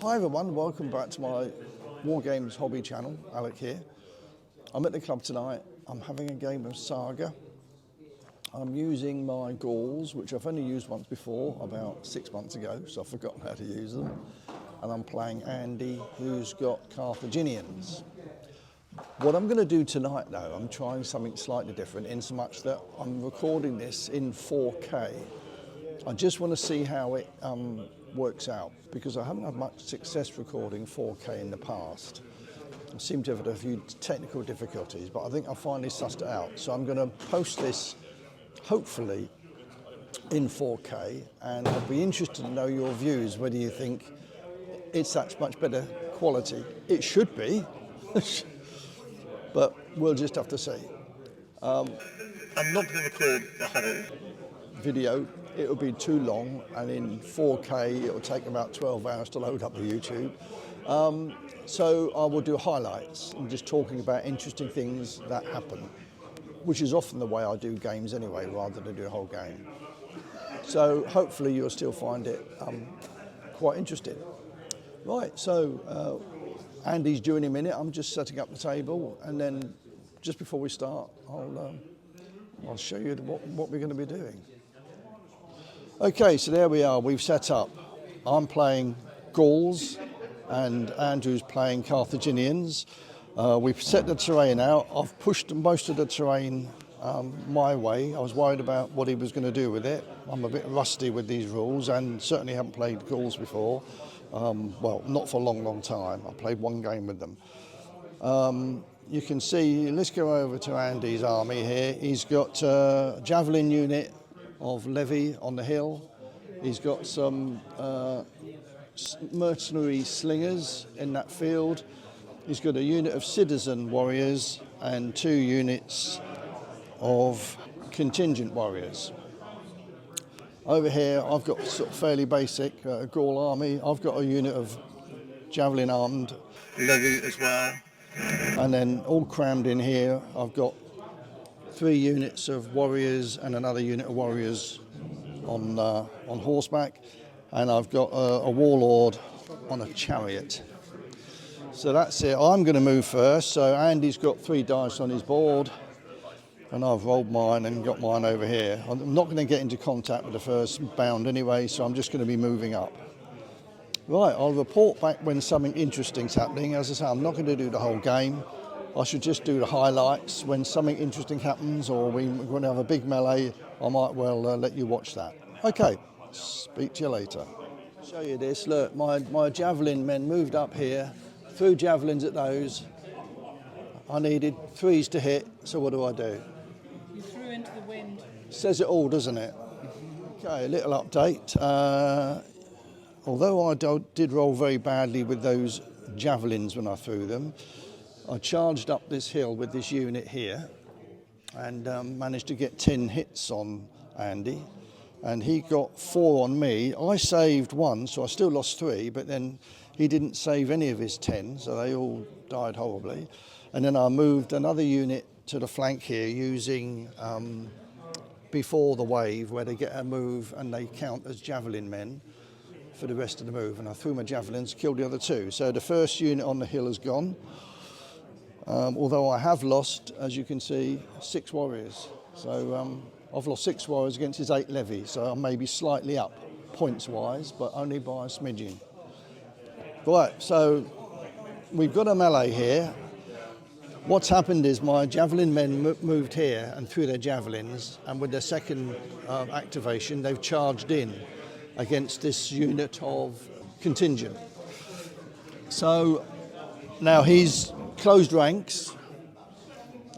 Hi everyone, welcome back to my War Games hobby channel. Alec here. I'm at the club tonight. I'm having a game of Saga. I'm using my Gauls, which I've only used once before, about 6 months ago, so I've forgotten how to use them. And I'm playing Andy, who's got Carthaginians. What I'm going to do tonight though, I'm trying something slightly different in so much that I'm recording this in 4K. I just want to see how it works out, because I haven't had much success recording 4K in the past. I seem to have had a few technical difficulties, but I think I finally sussed it out. So I'm going to post this, hopefully, in 4K, and I'd be interested to know your views, whether you think it's that much better quality. It should be, but we'll just have to see. I'm not going to record the whole video. It'll be too long, and in 4K it'll take about 12 hours to load up the YouTube. So I will do highlights and just talking about interesting things that happen, which is often the way I do games anyway, rather than do a whole game. So hopefully you'll still find it quite interesting. Right, so Andy's due in a minute. I'm just setting up the table, and then just before we start, I'll show you what we're going to be doing. Okay, so there we are, we've set up. I'm playing Gauls and Andrew's playing Carthaginians. We've set the terrain out. I've pushed most of the terrain my way. I was worried about what he was going to do with it. I'm a bit rusty with these rules and certainly haven't played Gauls before. Well, not for a long time. I played one game with them. You can see, let's go over to Andy's army here. He's got a javelin unit of levy on the hill. He's got some mercenary slingers in that field. He's got a unit of citizen warriors and 2 units of contingent warriors. Over here I've got sort of fairly basic Gaul army. I've got a unit of javelin armed levy as well, and then all crammed in here I've got 3 units of warriors and another unit of warriors on horseback, and I've got a warlord on a chariot. So that's it. I'm going to move first. So Andy's got 3 dice on his board, and I've rolled mine and got mine over here. I'm not going to get into contact with the first bound anyway, so I'm just going to be moving up. Right, I'll report back when something interesting's happening. As I say, I'm not going to do the whole game. I should just do the highlights. When something interesting happens or we're going to have a big melee, I might well let you watch that. Okay, speak to you later. Show you this. Look, my javelin men moved up here, threw javelins at those. I needed 3s to hit, so what do? You threw into the wind. Says it all, doesn't it? Okay, a little update. Although I did roll very badly with those javelins when I threw them, I charged up this hill with this unit here and managed to get 10 hits on Andy, and he got 4 on me. I saved 1, so I still lost 3, but then he didn't save any of his 10, so they all died horribly. And then I moved another unit to the flank here using before the wave, where they get a move and they count as javelin men for the rest of the move, and I threw my javelins, killed the other 2. So the first unit on the hill is gone. Although I have lost, as you can see, 6 warriors. So I've lost 6 warriors against his 8 levy, so I may be slightly up points-wise, but only by a smidgen. Right, so we've got a melee here. What's happened is my javelin men moved here and threw their javelins, and with their second activation, they've charged in against this unit of contingent. So now he's closed ranks,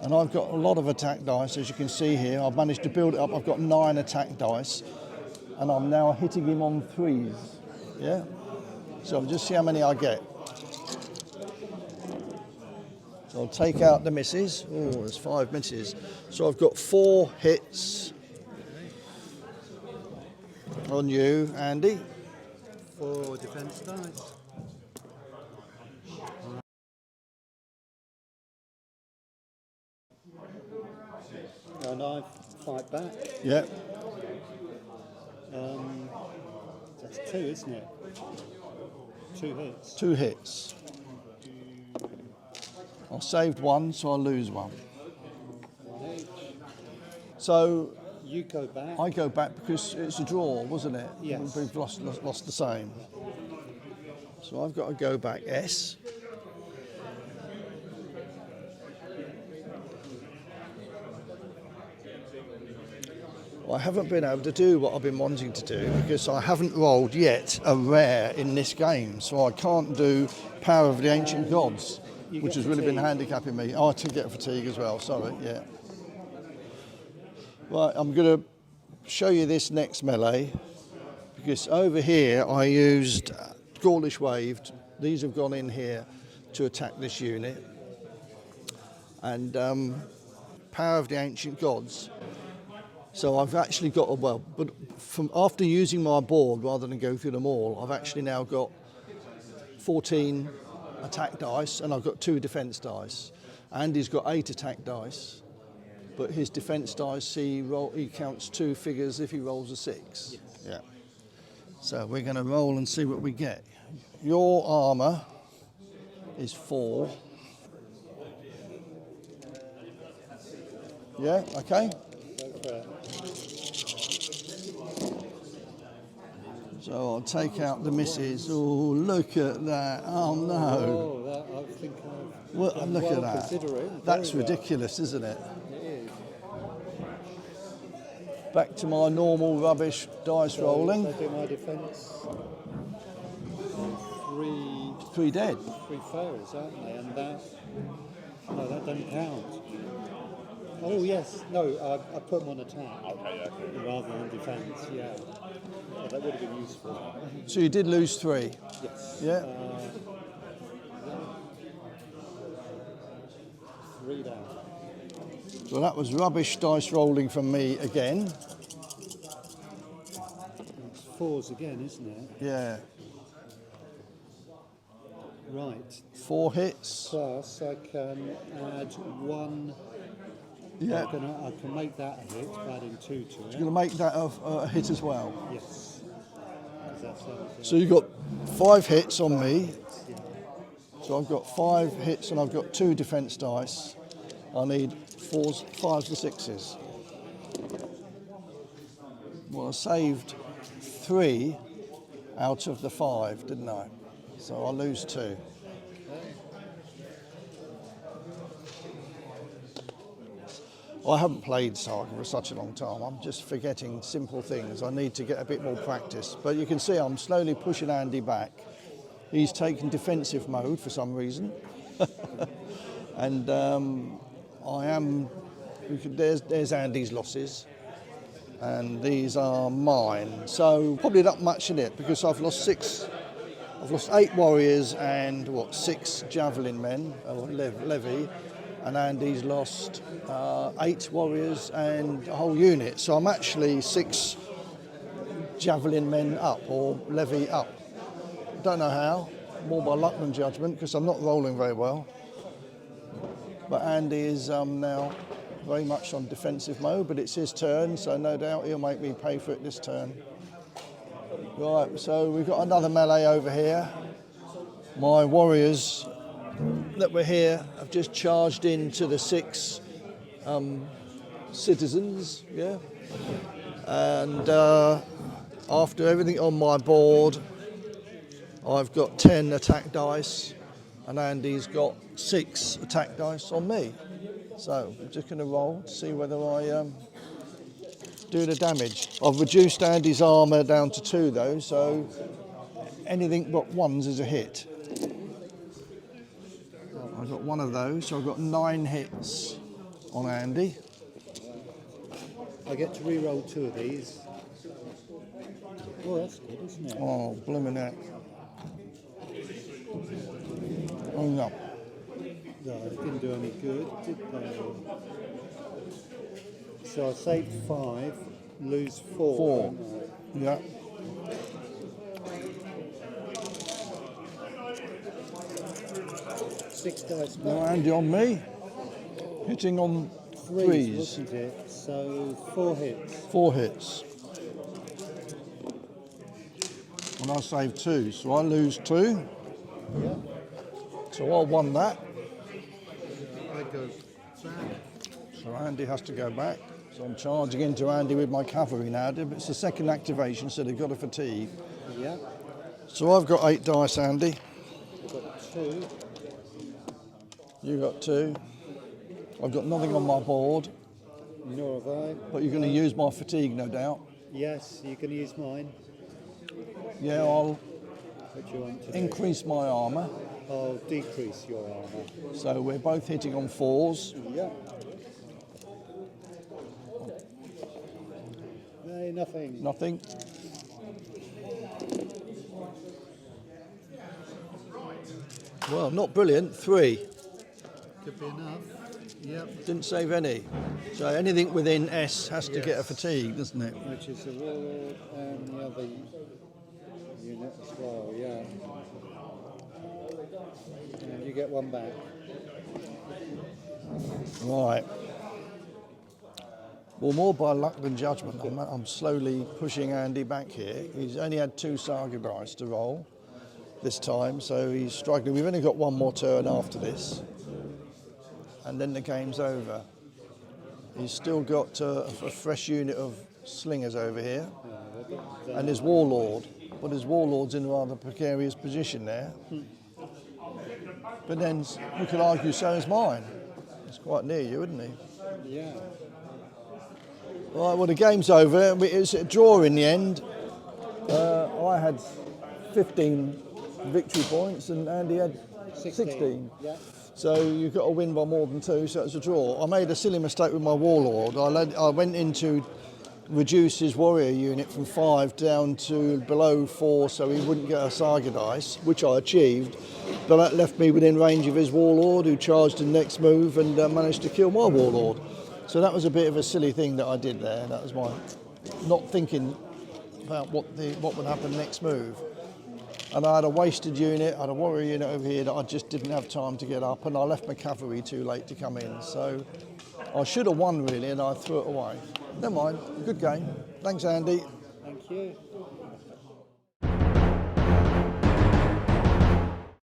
and I've got a lot of attack dice, as you can see here. I've managed to build it up. I've got 9 attack dice, and I'm now hitting him on 3s. Yeah. So I'll just see how many I get. So I'll take out the misses. Oh, there's 5 misses. So I've got 4 hits on you, Andy. 4 defense dice. And I fight back. Yeah. That's 2, isn't it? 2 hits. 2 hits. I saved one, so I lose one. 1 each. So You go back. I go back because it's a draw, wasn't it? Yes. We've lost the same. So I've got to go back S. I haven't been able to do what I've been wanting to do because I haven't rolled yet a rare in this game. So I can't do Power of the Ancient Gods, You which get has really been fatigue. handicapping me. Oh, I did get fatigue as well, sorry, yeah. Right, I'm going to show you this next melee because over here I used Gaulish Waved. These have gone in here to attack this unit. And Power of the Ancient Gods. So I've actually got, but after using my board rather than go through them all, I've actually now got 14 attack dice and I've got 2 defence dice. Andy's got 8 attack dice, but his defence dice, he counts 2 figures if he rolls a 6. Yes. Yeah. So we're going to roll and see what we get. Your armour is 4. Yeah, okay. Go for it. So I'll take out the misses. Oh, look at that. Oh, no. Oh, that, I think I've Well, done look well at that. considering. That's Very well. ridiculous, isn't it? It is. Back to my normal rubbish dice rolling. So I do my defence. 3 dead. 3 fails, aren't they? And that, no, that doesn't count. Oh yes, no, I put them on attack rather than defence. Yeah, oh, that would have been useful. So you did lose 3. Yes. Yeah. 3 down. So that was rubbish dice rolling from me again. It's 4s again, isn't it? Yeah. Right. 4 hits. Plus, I can add 1. Yeah. I can make that a hit, adding 2 to it. You're going to make that a hit as well. Yes. 'Cause that sounds, So you've got 5 hits on me. So I've got 5 hits and I've got 2 defence dice. I need 4s, 5s and 6s. Well, I saved 3 out of the 5, didn't I? So I lose 2. I haven't played Saga for such a long time. I'm just forgetting simple things. I need to get a bit more practice. But you can see I'm slowly pushing Andy back. He's taken defensive mode for some reason. And I am, there's Andy's losses. And these are mine. So probably not much in it because I've lost 8 warriors and 6 javelin men, or levy. And Andy's lost 8 warriors and a whole unit. So I'm actually 6 javelin men up, or levy up. Don't know how, more by luck than judgment, because I'm not rolling very well. But Andy is now very much on defensive mode, but it's his turn, so no doubt he'll make me pay for it this turn. Right, so we've got another melee over here. My warriors that were here have just charged into the 6 citizens, yeah. And after everything on my board, I've got 10 attack dice, and Andy's got 6 attack dice on me. So I'm just going to roll to see whether I do the damage. I've reduced Andy's armour down to 2 though, so anything but 1s is a hit. I've got 1 of those, so I've got 9 hits on Andy. I get to re-roll 2 of these. Oh, that's good, isn't it? Oh, blooming heck. Oh no. No, it didn't do any good, did they? So I saved 5, lose 4. 4. didn't Yeah. I? 6 dice back. Now Andy on me. Hitting on 3s, 3s. wasn't it? So 4 hits. 4 hits. and I saved 2, so I lose 2. Yeah. So I won that. I go back. So Andy has to go back. So I'm charging into Andy with my cavalry now. But it's the second activation, so they've got a fatigue. Yeah. So I've got 8 dice, Andy. I've got 2. You got 2. I've got nothing on my board, Nor have I. but you're going to use my fatigue, no doubt. Yes, you can use mine. Yeah, I'll What do you want to do? increase my armour. I'll decrease your armour. So we're both hitting on 4s. Yeah. Hey, nothing. Nothing. Well, not brilliant. 3. Could be enough. Yep. Didn't save any. So anything within S has to get a Yes. fatigue, doesn't it? Which is the warlord and the other unit as well, yeah. And you get 1 back. Right. Well, more by luck than judgment. I'm slowly pushing Andy back here. He's only had 2 Saga dice to roll this time, so he's struggling. We've only got 1 more turn after this, and then the game's over. He's still got a fresh unit of slingers over here, and his warlord, but his warlord's in a rather precarious position there. But then you could argue so is mine. He's quite near you, isn't he? Yeah. Right, well, the game's over. It's a draw in the end. I had 15 victory points and Andy had 16. Yeah. So you've got to win by more than 2, so it's a draw. I made a silly mistake with my warlord. I went in to reduce his warrior unit from 5 down to below 4 so he wouldn't get a Saga dice, which I achieved. But that left me within range of his warlord, who charged in the next move and managed to kill my warlord. So that was a bit of a silly thing that I did there. That was my not thinking about what would happen next move. And I had a wasted unit, I had a warrior unit over here that I just didn't have time to get up, and I left my cavalry too late to come in. So I should have won really, and I threw it away. Never mind, good game. Thanks, Andy. Thank you.